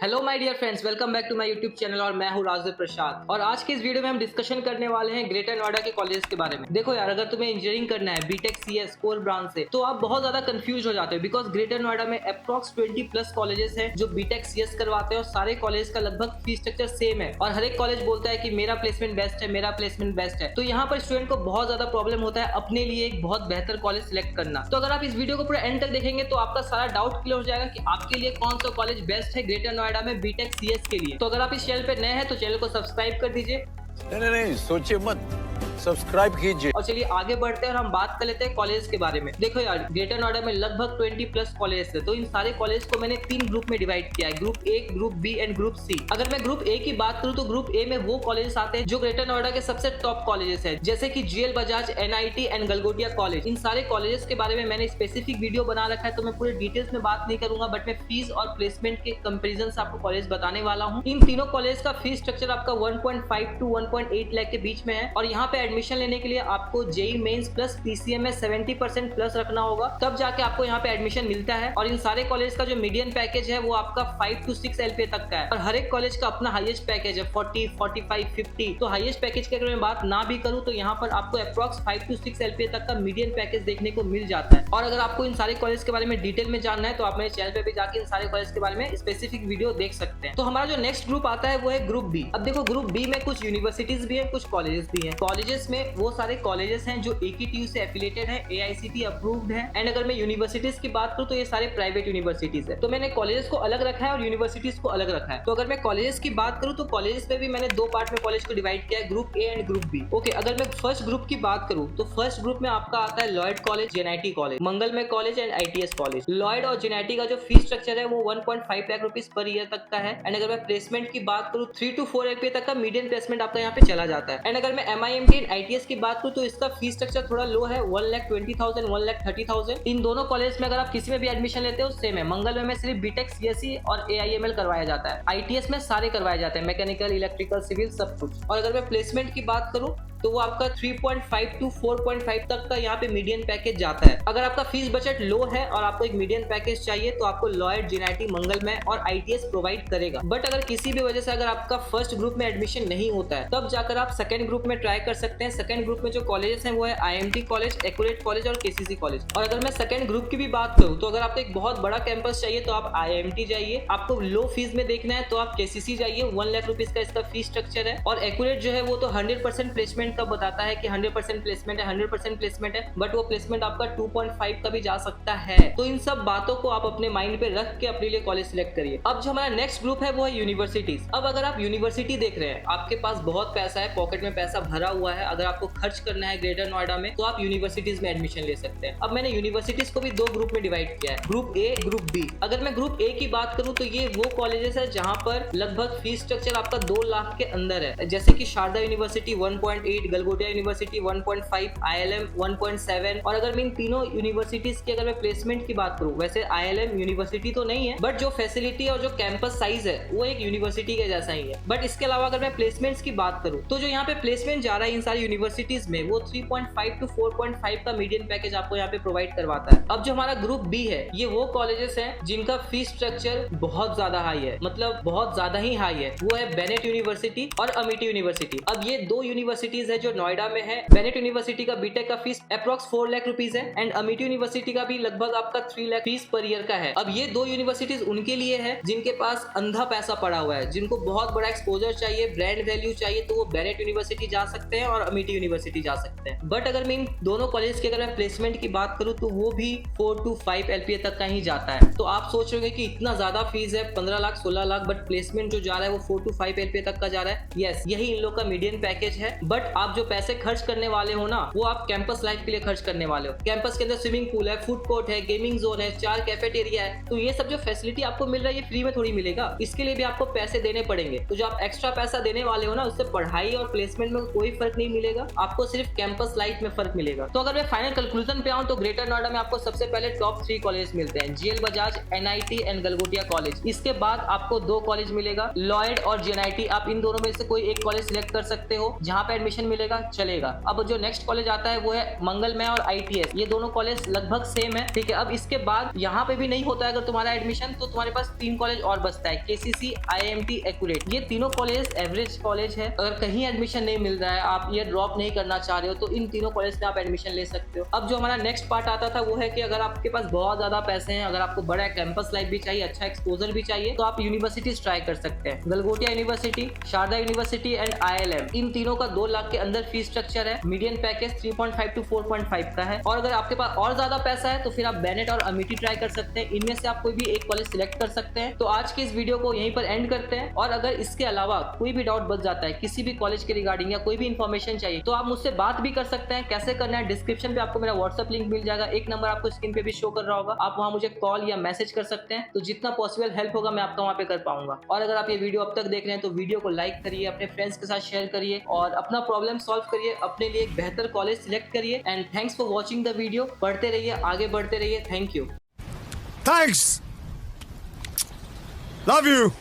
Hello my dear friends, welcome back to my YouTube channel और मैं हूं राजदेव प्रसाद। और आज के इस वीडियो में हम डिस्कशन करने वाले हैं ग्रेटर नोएडा के कॉलेज के बारे में। देखो यार, अगर तुम्हें इंजीनियरिंग करना है बीटेक सीएस कोर ब्रांच से, तो आप बहुत ज्यादा कंफ्यूज हो जाते हो बिकॉज ग्रेटर नोएडा में अप्रॉक्स 20+ कॉलेजेस हैं जो बीटेक सीएस करवाते हैं और सारे कॉलेज का लगभग फीस स्ट्रक्चर सेम है और हर एक कॉलेज बोलता है कि मेरा प्लेसमेंट बेस्ट है, मेरा प्लेसमेंट बेस्ट है। तो यहाँ पर स्टूडेंट को बहुत ज्यादा प्रॉब्लम होता है अपने लिए एक बहुत बेहतर कॉलेज सिलेक्ट करना। तो अगर आप इस वीडियो को पूरा एंड तक देखेंगे तो आपका सारा डाउट क्लियर हो जाएगा कि आपके लिए कौन सा कॉलेज बेस्ट है ग्रेटर नोएडा में बीटेक सीएस के लिए। तो अगर आप इस चैनल पे नए हैं तो चैनल को सब्सक्राइब कर दीजिए। नहीं, सोचिए मत, सब्सक्राइब कीजिए। और चलिए आगे बढ़ते हैं और हम बात कर लेते हैं कॉलेज के बारे में। देखो यार, ग्रेटर नोएडा में लगभग 20+ कॉलेज है, तो इन सारे कॉलेज को मैंने 3 ग्रुप में डिवाइड किया है, group A, group B and group C. अगर मैं ग्रुप ए की बात करूं तो ग्रुप ए में वो कॉलेज आते हैं जो ग्रेटर नोएडा के सबसे टॉप कॉलेजेस है, जैसे कि GL Bajaj, NIT and Galgotia college. इन सारे कॉलेजेस के बारे में मैंने स्पेसिफिक वीडियो बना रखा है, तो मैं पूरे डिटेल्स में बात नहीं करूंगा, बट मैं फीस और प्लेसमेंट के कंपेरिजन से आपको कॉलेज बताने वाला हूँ। इन तीनों कॉलेज का फीस स्ट्रक्चर आपका 1.5 to 1.8 लाख के बीच में है और यहाँ पे एडमिशन लेने के लिए आपको जेई मेंस प्लस पीसीएम में 70% प्लस रखना होगा, तब जाके आपको यहाँ पे एडमिशन मिलता है। और इन सारे कॉलेज का जो मीडियन पैकेज है वो आपका 5 to 6 एलपीए तक का है और हर एक कॉलेज का अपना हाईएस्ट पैकेज है 40, 45, 50। तो हाईएस्ट पैकेज की अगर मैं बात ना भी करूँ तो यहाँ पर आपको अप्रॉक्स 5 to 6 एलपीए तक का मीडियन पैकेज देखने को मिल जाता है। और अगर आपको इन सारे कॉलेज के बारे में डिटेल में जानना है तो आप मेरे चैनल पे भी जाके इन सारे कॉलेज के बारे में स्पेसिफिक वीडियो देख सकते हैं। तो हमारा जो नेक्स्ट ग्रुप आता है वो है ग्रुप बी। अब देखो, ग्रुप बी में कुछ यूनिवर्सिटीज भी है, कुछ कॉलेजेस भी हैं। कॉलेजेस में वो सारे कॉलेजेस हैं जो एकीटीयू से एफिलिएटेड है, एआईसीटी अप्रूव्ड है। एंड अगर मैं यूनिवर्सिटीज की बात करूं तो ये सारे प्राइवेट यूनिवर्सिटीज है। तो मैंने कॉलेजेस को अलग रखा है और यूनिवर्सिटीज को अलग रखा है। तो अगर मैं कॉलेजेस की बात करूं तो कॉलेजेस में भी मैंने 2 पार्ट में कॉलेज को डिवाइड किया है, group A and group B. Okay, अगर मैं फर्स्ट ग्रुप की बात करूं तो फर्स्ट ग्रुप में आपका आता है लॉयड कॉलेज, जेएनआईटी कॉलेज, मंगलमय college and ITS college. Lloyd और जेएनआईटी का जो फीस स्ट्रक्चर है वो 1.5 लाख रुपीज पर ईयर तक का है। एंड अगर मैं प्लेसमेंट की बात करूं 3 to 4 एलपीए तक का मीडियम प्लेसमेंट आपका यहाँ पे चला जाता है। एंड अगर मैं एमआईएमटी एंड आईटीएस की बात करूं तो इसका फीस स्ट्रक्चर थोड़ा लो है, 1,20,000, 1,30,000। इन दोनों कॉलेज में अगर आप किसी में भी एडमिशन लेते हो सेम है। मंगल में सिर्फ बीटेक सीएसई और एआईएमएल करवाया जाता है, आईटीएस में सारे करवाए जाते हैं, मैकेनिकल, इलेक्ट्रिकल, सिविल, सब कुछ। और अगर मैं प्लेसमेंट की बात करूं तो वो आपका 3.5 to 4.5 तक का यहाँ पे मीडियन पैकेज जाता है। अगर आपका फीस बजट लो है और आपको एक मीडियन पैकेज चाहिए तो आपको लॉयड, जेएनआईटी, मंगलमय और आईटीएस प्रोवाइड करेगा। बट अगर किसी भी वजह से अगर आपका फर्स्ट ग्रुप में एडमिशन नहीं होता है तब जाकर आप सेकंड ग्रुप में ट्राई कर सकते हैं। सेकंड ग्रुप में जो कॉलेजेस हैं वो है आईएमटी कॉलेज, एक्यूरेट कॉलेज और केसीसी कॉलेज। और अगर मैं सेकंड ग्रुप की भी बात करूँ तो अगर आपको एक बहुत बड़ा कैंपस चाहिए तो आप आईएमटी जाइए, आपको लो फीस में देखना है तो आप केसीसी जाइए, 1 लाख रुपीज का इसका फीस स्ट्रक्चर है। और एक्यूरेट जो है वो तो 100% प्लेसमेंट का बताता है कि 100% प्लेसमेंट है, 100% प्लेसमेंट है, बट वो प्लेसमेंट आपका 2.5 का भी जा सकता है। तो इन सब बातों को आप अपने माइंड पे रख के अपने लिए कॉलेज सिलेक्ट करिए। अब जो हमारा नेक्स्ट ग्रुप है वो है यूनिवर्सिटीज। अब अगर आप यूनिवर्सिटी देख रहे हैं, आपके पास बहुत पैसा है, पॉकेट में पैसा भरा हुआ है, अगर आपको खर्च करना है ग्रेटर नोएडा में तो आप यूनिवर्सिटीज में एडमिशन ले सकते हैं। अब मैंने यूनिवर्सिटीज को भी 2 ग्रुप में डिवाइड किया है, ग्रुप ए, ग्रुप बी। अगर मैं ग्रुप ए की बात करूं तो ये वो कॉलेजेस है जहां पर लगभग फीस स्ट्रक्चर आपका 2 लाख के अंदर है, जैसे कि शारदा यूनिवर्सिटी 1.8, गलगोटिया यूनिवर्सिटी 1.5, आईएलएम 1.7। और अगर मैं इन तीनों यूनिवर्सिटीज की अगर मैं प्लेसमेंट की बात करूं, वैसे आईएलएम यूनिवर्सिटी तो नहीं है बट जो फैसिलिटी और जो कैंपस साइज है वो एक यूनिवर्सिटी के जैसा ही है। बट इसके अलावा अगर मैं प्लेसमेंट्स की बात करूं तो जो यहाँ पे प्लेसमेंट जा रहा है इन सारी यूनिवर्सिटीज में वो 3.5 to 4.5 का मीडियन पैकेज आपको यहाँ पे प्रोवाइड करवाता है। अब जो हमारा ग्रुप बी है ये वो कॉलेजेस हैं जिनका फीस स्ट्रक्चर बहुत ज्यादा हाई है, मतलब बहुत ज्यादा ही हाई है। वो है बेनेट यूनिवर्सिटी और अमिटी यूनिवर्सिटी। अब ये 2 यूनिवर्सिटीज है जो नोएडा में है। बेनेट यूनिवर्सिटी का बीटेक का फीस अप्रॉक्स 4 लाख रुपीज है एंड अमिटी यूनिवर्सिटी का भी लगभग आपका 3 लाख फीस पर ईयर का है। अब ये 2 यूनिवर्सिटीज उनके लिए है जिनके पास अंधा पैसा पड़ा हुआ है, जिनको बहुत बड़ा एक्सपोजर चाहिए, ब्रांड वैल्यू चाहिए, तो वो बेनेट यूनिवर्सिटी जा सकते हैं और अमिटी यूनिवर्सिटी जा सकते हैं। बट अगर मैं इन दोनों कॉलेज की अगर मैं प्लेसमेंट की बात करूं तो वो भी 4 to 5 एलपीए तक का ही जाता है। तो आप सोच रहे हो कि इतना ज्यादा फीस है, 15 लाख, 16 लाख, बट प्लेसमेंट जो जा रहा है वो 4 to 5 एलपीए तक का जा रहा है। यस, यही इन लोग का मीडियन पैकेज है। बट आप जो पैसे खर्च करने वाले हो ना वो आप कैंपस लाइफ के लिए खर्च करने वाले हो। कैंपस के अंदर स्विमिंग पूल है, फूड कोर्ट है, गेमिंग जोन है, 4 कैफेटेरिया है। तो ये सब जो फैसिलिटी आपको मिल रहा है ये फ्री में थोड़ी मिलेगा, इसके लिए भी आपको पैसे देने पड़ेंगे। तो जो आप एक्स्ट्रा पैसा देने वाले हो ना उससे पढ़ाई और प्लेसमेंट में कोई फर्क नहीं मिलेगा, आपको सिर्फ कैंपस लाइफ में फर्क मिलेगा। तो अगर मैं फाइनल कंक्लूजन पे आऊं तो ग्रेटर नोएडा में आपको सबसे पहले टॉप 3 कॉलेज मिलते हैं, GL Bajaj, NIT and Galgotia college. इसके बाद आपको 2 कॉलेज मिलेगा, लॉयड और जेएनआईटी। आप इन दोनों में से कोई एक कॉलेज सिलेक्ट कर सकते हो जहां पे एडमिशन मिलेगा, चलेगा। अब जो नेक्स्ट कॉलेज आता है वो है मंगलमय और ITS। ये दोनों कॉलेज लगभग सेम है, ठीक है। अब इसके बाद यहाँ पे भी नहीं होता है अगर तुम्हारा एडमिशन, तो तुम्हारे पास 3 कॉलेज और बचता है, KCC, IIMT, एक्यूरेट। ये तीनों कॉलेज एवरेज कॉलेज है। अगर कहीं एडमिशन नहीं मिल रहा है, आप ईयर ड्रॉप नहीं करना चाह रहे हो, तो इन तीनों कॉलेज में आप एडमिशन ले सकते हो। अब जो हमारा नेक्स्ट पार्ट आता था वो है कि अगर आपके पास बहुत ज्यादा पैसे हैं, अगर आपको बड़ा कैंपस लाइफ भी चाहिए, अच्छा एक्सपोजर भी चाहिए, तो आप यूनिवर्सिटीज ट्राई कर सकते हैं। Galgotia University, Sharda University and ILM, इन तीनों का 2 लाख के अंदर फीस स्ट्रक्चर है। मीडियन पैकेज 3.5 to 4.5 का है। और अगर आपके पास और ज्यादा पैसा है तो फिर आप बेनेट और अमिटी ट्राई कर सकते हैं। इनमें से आप कोई भी एक कॉलेज सिलेक्ट कर सकते हैं। तो आज की इस वीडियो को यहीं पर एंड करते हैं। और अगर इसके अलावा कोई भी डाउट बच जाता है किसी भी कॉलेज के रिगार्डिंग या कोई भी इन्फॉर्मेशन चाहिए, तो आप मुझसे बात भी कर सकते हैं। कैसे करना है, डिस्क्रिप्शन पे आपको मेरा व्हाट्सएप लिंक मिल जाएगा। एक नंबर आपको स्क्रीन पे भी शो कर रहा होगा, आप वहां मुझे कॉल या मैसेज कर सकते हैं। तो जितना पॉसिबल हेल्प होगा मैं आपका वहां पे कर पाऊंगा। और अगर आप ये वीडियो अब तक देख रहे हैं तो वीडियो को लाइक करिए, अपने फ्रेंड्स के साथ शेयर करिए और अपना प्रॉब्लम सॉल्व करिए, अपने लिए एक बेहतर कॉलेज सिलेक्ट करिए। And thanks for watching the video. पढ़ते रहिए, आगे बढ़ते रहिए। Thank you. Thanks. Love you.